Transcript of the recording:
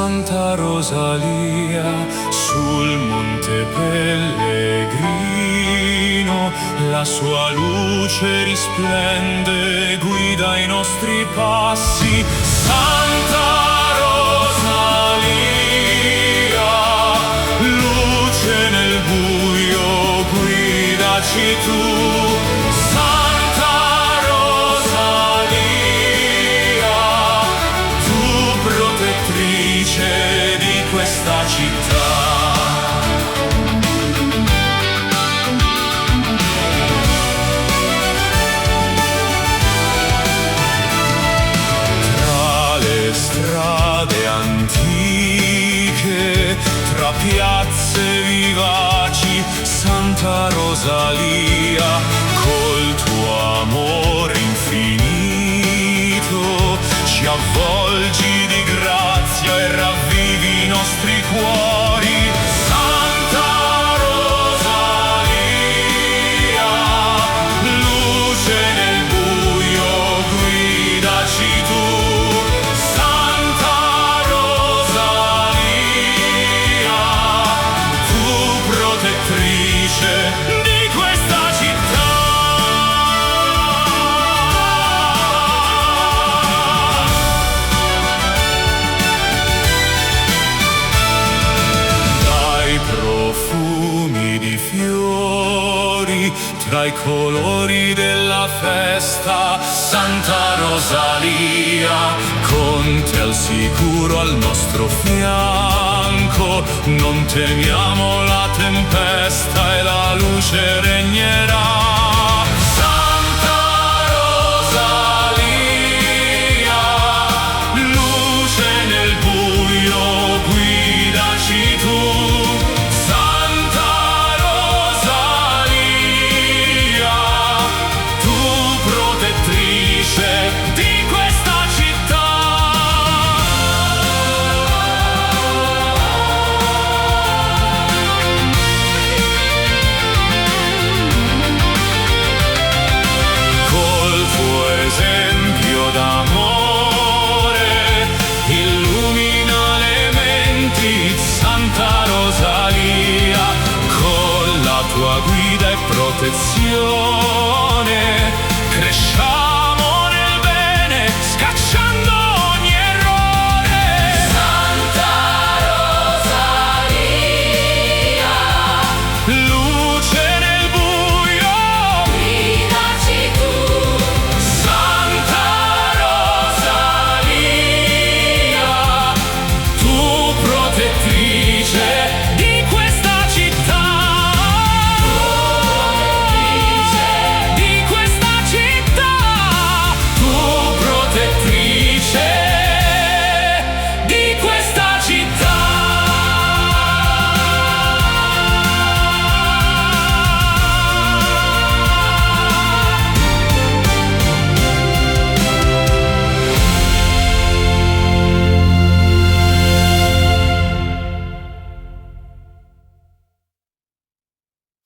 Santa Rosalia, sul monte Pellegrino, la sua luce risplende, guida i nostri passi. Santa Rosalia, luce nel buio, guidaci tu. Santa Rosalia, tu protettrice di questa città. Strade antiche, tra piazze vivaci, Santa Rosalia, col tuo amore infinito, ci avvolgi di grazia e ravvivi i nostri cuori. Santa Rosalia, luce nel buio, guidaci tu. Di questa città. Dai profumi di fiori, tra i colori della festa, Santa Rosalia, con te al sicuro al nostro fianco, non temiamo la tempesta e la luce regnerà. Santa Rosalia, luce nel buio, guidaci tu. Santa Rosalia, tu protettrice di questa città. Esempio d'amore illumina le menti, Santa Rosalia, con la tua guida e protezione